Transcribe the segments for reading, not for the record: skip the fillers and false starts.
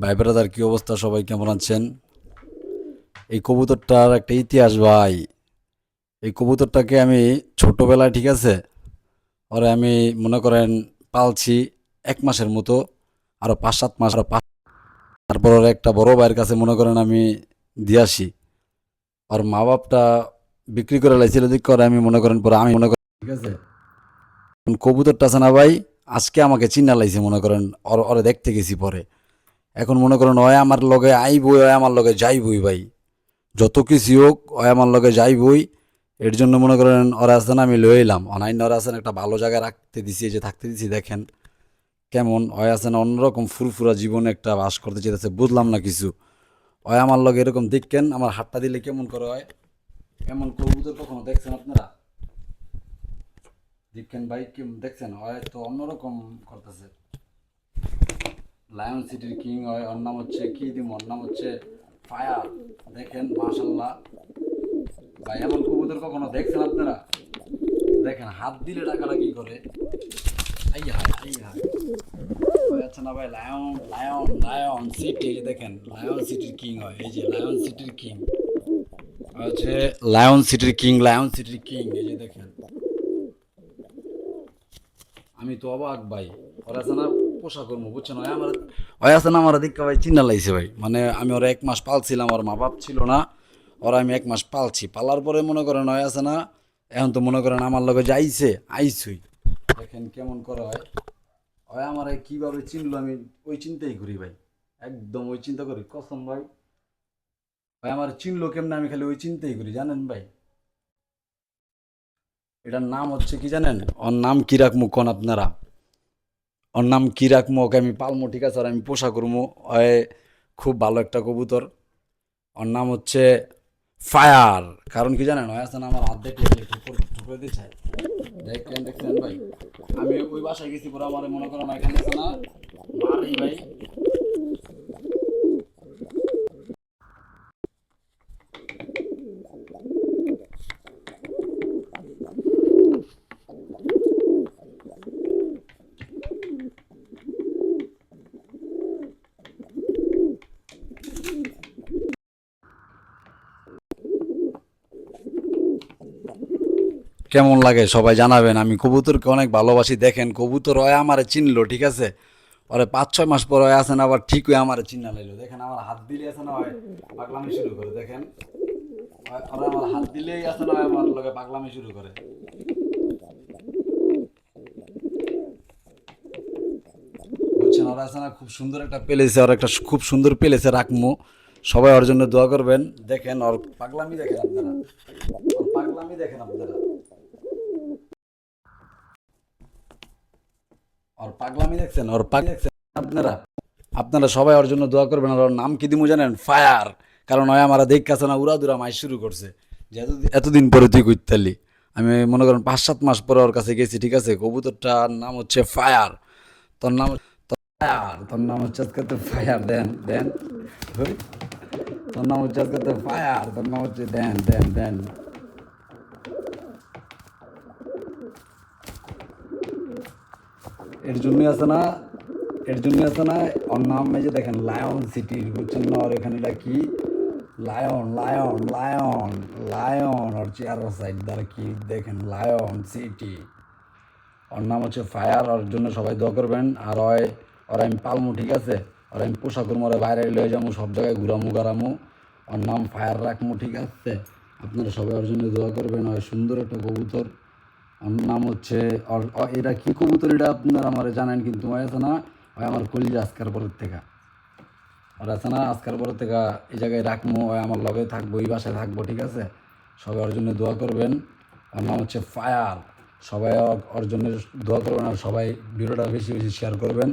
ভাই ব্রাদার, কি অবস্থা? সবাই কেমন আছেন? এই কবুতরটার একটা ইতিহাস ভাই। এই কবুতরটাকে আমি ছোটবেলায়, ঠিক আছে, ওরে আমি মনে করেন পালছি 1 মাসের মতো, আরো 5-7 মাস, তারপর ওর একটা বড় ভাইয়ের কাছে মনে করেন আমি দিয়ে আসি। ওর মা বাপটা বিক্রি করে লাইছিল দিক করে, আমি মনে করেন পরে আমি মনে করেন, ঠিক আছে, কবুতরটা আছে না ভাই, আজকে আমাকে চিন্না লাইছে মনে করেন। ওরে দেখতে গেছি পরে, এখন মনে করেন ওয় আমার লগে আইবই, ওয় আমার লগে যাইবই ভাই। যত কিছু হোক ওই আমার লগে যাইবই। এর জন্য মনে করেন ওরা আছে না, আমি লয়ে এলাম অনাইন। ওরা আছেন একটা ভালো জায়গায় রাখতে দিছি, এই যে থাকতে দিছি, দেখেন কেমন ওই আছে না, অন্যরকম ফুরফুরা জীবনে একটা বাস করতে চেয়েছে, বুঝলাম না কিছু। ওই আমার লগে এরকম দেখেন, আমার হাতটা দিলে কেমন করে হয়। এমন কবুতর কখনো দেখছেন আপনারা? দেখেন ভাই, কেমন দেখছেন? ওই তো অন্যরকম করতেছে। লায়ন সিটির কিং হয়, ওর নাম হচ্ছে কি দিম, ওর নাম হচ্ছে ফায়ার। দেখেন মাশাল্লাহ ভাই, এমন কবুতর কখনো দেখছেন আপনারা? দেখেন হাত দিলে টাকাটা কি করে। আই হায়, আই হায়। ওই আচ্ছা না ভাই, লায়ন লায়ন লায়ন সিটি, এই যে দেখেন লায়ন সিটির কিং হয়, এই যে লায়ন সিটির কিং হচ্ছে, লায়ন সিটির কিং, লায়ন সিটির কিং, এই যে দেখেন। আমি তো অবাক ভাই। ওরা আছে না পোষা করবো, বুঝছেন? ওই আমার, ওই আছে না আমার দিকটা ভাই চিন্না লাইছে ভাই। মানে আমি ওরা 1 মাস পালছিলাম, ওর মা বাপ ছিল না। ওরা আমি 1 মাস পালছি, পালার পরে মনে করেন ওই আছে না, এখন তো মনে করেন আমার লগে যাইছে আইসুই। দেখেন কেমন করা হয়। ওই আমার কিভাবে চিনলো, আমি ওই চিন্তাই করি ভাই, একদম ওই চিন্তা করি কসম ভাই। ভাই আমার চিনলো কেমনে, আমি খালি ওই চিন্তাই করি, জানেন ভাই। এটার নাম হচ্ছে কি জানেন? ওর নাম কি রাখবো কোন আপনারা? ওর নাম কি রাখবো? ওকে আমি পালমো, ঠিক আছে, আর আমি পোষা করবো। ওই খুব ভালো একটা কবুতর। ওর নাম হচ্ছে ফায়ার। কারণ কি জানেন? ওই আছে না আমার হাত দেখলে ঠুকরে ঠুকরে দিচ্ছে। দেখেন দেখছেন ভাই, আমি ওই বাসায় গেছি পুরো, আমার মনে করেন এখানে আছে না মারি ভাই। কেমন লাগে সবাই জানাবেন। আমি কবুতরকে অনেক ভালোবাসি। দেখেন কবুতর হয় আমারে চিনলো, ঠিক আছে, ওরে 5-6 মাস পর হয় আছে না আবার ঠিক হয়ে আমারে চিন্না লাইলো। দেখেন আমার হাত দিলে আছে না হয় পাগলামি শুরু করে। দেখেন ওরা আমার হাত দিলেই আছে না হয় আমার লগে পাগলামি শুরু করে। বুঝছেন? ওরা আছে না খুব সুন্দর একটা পেলেছে, ওর একটা খুব সুন্দর পেলেছে রাখমু। সবাই ওর জন্য দোয়া করবেন। দেখেন ওর পাগলামি, দেখেন আপনারা, ওর পাগলামি দেখেন আপনারা, ওর পাগলামি দেখছেন, ওর পাগলামি দেখছেন আপনারা। আপনারা সবাই ওর জন্য দোয়া করবেন। আর ওর নাম কি দিমু জানেন? ফায়ার। কারণ ওই আমার দেখছে না উড়া দুরা মাইস শুরু করছে, যে এতদিন পরে তুই করতালি। আমি মনে করেন 5-7 মাস পরে ওর কাছে গেছি, ঠিক আছে। কবুতরটার নাম হচ্ছে ফায়ার। তোর নাম ফায়ার, তোর নাম হচ্ছে আজকে তো ফায়ার, দেন দেন। হই, তোর নাম হচ্ছে আজকে তো ফায়ার, তোর নাম হচ্ছে দেন দেন দেন। এর জন্যই আছে না, এর জন্যই আছে না, ওর নাম এই যে দেখেন লায়ন সিটি, বুঝছেন না? ওর এখানে এটা কি, লায়ন লায়ন লায়ন লায়ন, ওর চেয়ার সাইড দ্বারা কি দেখেন, লায়ন সিটি। ওর নাম হচ্ছে ফায়ার। ওর জন্য সবাই দোয়া করবেন। আর ওর আমি পালমু, ঠিক আছে, ওর আমি পোশাক করবো, ওরা বাইরে লয়ে যাবো, সব জায়গায় ঘুরামু গারামু। ওর নাম ফায়ার রাখবো, ঠিক আছে। আপনারা সবাই ওর জন্য দোয়া করবেন। ওই সুন্দর একটা কবুতর, ওর নাম হচ্ছে এটা কি কবুতর এটা আপনারা আমার জানেন, কিন্তু ওই আছে না, ওই আমার কলিজা আজকার পরের থেকে, ওর আছে না আজকার পরের থেকে এই জায়গায় রাখবো। ওই আমার লগে থাকবো, এই বাসায় থাকবো, ঠিক আছে। সবাই ওর জন্য দোয়া করবেন। ওর নাম হচ্ছে ফায়ার। সবাই ওর জন্য দোয়া করবেন। আর সবাই ভিডিওটা বেশি বেশি শেয়ার করবেন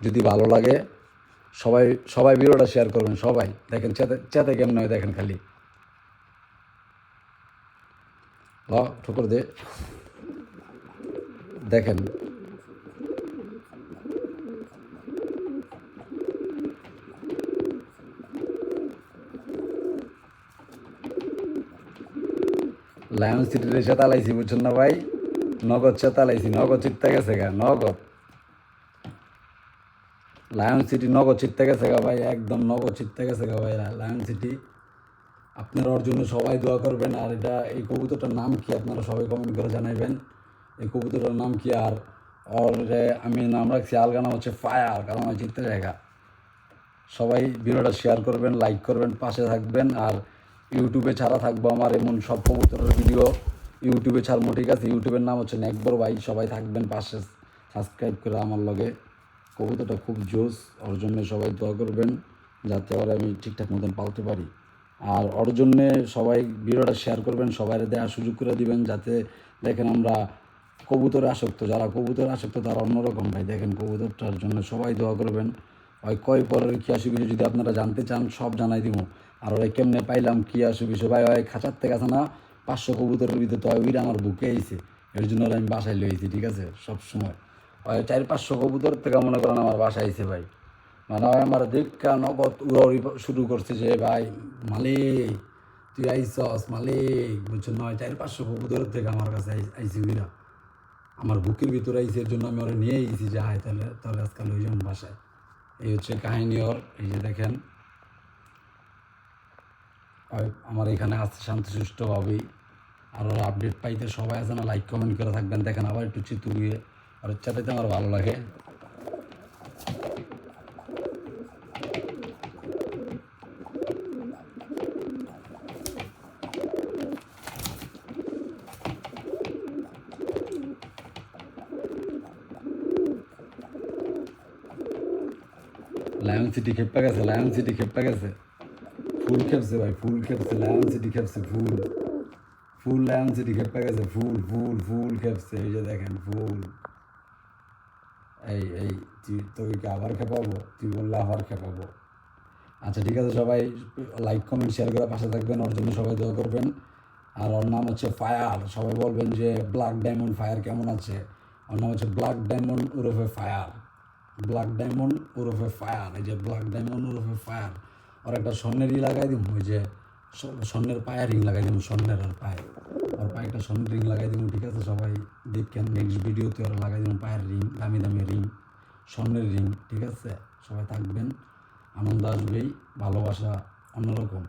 যদি ভালো লাগে। সবাই সবাই ভিডিওটা শেয়ার করবেন। সবাই দেখেন চেতে চেতে কেমন হয়, দেখেন খালি ল ঠুকর দে, দেখেন। লায়ন সিটির চেতালাইছি, বুঝছেন না ভাই? নগদ চেতালাইছি, নগদ চিত্তা গেছে গা, নগদ। লায়ন সিটি নগদ চিত্তে গেছে গা ভাই, একদম নগদ চিত্তে গেছে গা ভাই লায়ন সিটি। আপনারা ওর জন্য সবাই দোয়া করবেন। আর এটা এই কবুতরটার নাম কি আপনারা সবাই কমেন্ট করে জানাইবেন এই কবুতরটার নাম কি। আর ওর আমি নাম রাখছি আলগা, নাম হচ্ছে ফায়ার, কারণ আমার চিত্তে জায়গা। সবাই ভিডিওটা শেয়ার করবেন, লাইক করবেন, পাশে থাকবেন। আর ইউটিউবে ছাড়া থাকবো আমার এমন সব কবুতরের ভিডিও ইউটিউবে ছাড়বো, ঠিক আছে? ইউটিউবের নাম হচ্ছে নেকবর ভাই, সবাই থাকবেন পাশে, সাবস্ক্রাইব করে আমার লগে। কবুতরটা খুব জোস, ওর জন্য সবাই দোয়া করবেন যাতে ওরা আমি ঠিকঠাক মতন পালতে পারি। আর ওর জন্যে সবাই ভিডিওটা শেয়ার করবেন, সবাই দেওয়ার সুযোগ করে দিবেন, যাতে দেখেন আমরা কবুতরে আসক্ত, যারা কবুতরে আসক্ত তারা অন্যরকম ভাই। দেখেন কবুতরটার জন্য সবাই দোয়া করবেন। ওই কয় পরের কী অসুবিধা যদি আপনারা জানতে চান সব জানাই দিব। আর ওই কেমনে পাইলাম কী অসুবিধা ভাই, ওই খাঁচার থেকে আছে না 500 কবুতরের ভিতরে, তো ওইটা আমার বুকে আইছে, এর জন্য আমি বাসায় লইছি, ঠিক আছে? সব সময় ওই 400-500 কবুতর থেকে মনে করেন আমার বাসায় আইছে ভাই। মানে ওই আমার দেখা নগদ উড়াউড়ি শুরু করছে যে ভাই মালিক তুই আইসস মালিক, বলছো নয় 400-500 কবুতরের থেকে আমার কাছে আইসি উইরা আমার বুকের ভিতরে আইসি। এর জন্য আমি ওরা নিয়ে গেছি যে আয় তাহলে তাহলে আজকাল ওই যেমন বাসায়। এই হচ্ছে কাহিনী ওর। এই যে দেখেন আমার এখানে আসছে শান্তশিষ্টভাবেই। আর ওর আপডেট পাইতে সবাই আছে না লাইক কমেন্ট করে থাকবেন। দেখেন আবার একটু চিতু গিয়ে আর চাটাইতে আমার ভালো লাগে। লায়ন সিটি খেপে গেছে, লায়ন সিটি খেপে গেছে, ফুল খেপছে ভাই, ফুল খেপছে, লায়ন সিটি খেপছে, ফুল ফুল লায়ন সিটি খেপে গেছে, ফুল ফুল ফুল খেপছে। এই যে দেখেন ফুল। এই তুই তোকে আবার খেপাবো, তুই বললে আবার খেপাবো। আচ্ছা ঠিক আছে, সবাই লাইক কমেন্ট শেয়ার করে পাশে থাকবেন, ওর জন্য সবাই দোয়া করবেন। আর ওর নাম হচ্ছে ফায়ার, সবাই বলবেন যে ব্ল্যাক ডায়মন্ড ফায়ার কেমন আছে। ওর নাম হচ্ছে ব্ল্যাক ডায়মন্ড ওরফে ফায়ার, ব্ল্যাক ডায়মন্ড ওরফে ফায়ার। এই যে ব্ল্যাক ডায়মন্ড ওরফে ফায়ার। ওর একটা স্বর্ণেরই লাগাই দিব, ওই যে স্বর্ণের পায়ের রিং লাগাই দিব, স্বর্ণের আর পায়ে, ওর পায়ে একটা স্বর্ণের রিং লাগাই দিব, ঠিক আছে? সবাই দেখেন নেক্সট ভিডিওতে ওরা লাগাই দিব পায়ের রিং, দামি দামি রিং, স্বর্ণের রিং, ঠিক আছে? সবাই থাকবেন, আনন্দ আসবেই, ভালোবাসা অন্যরকম।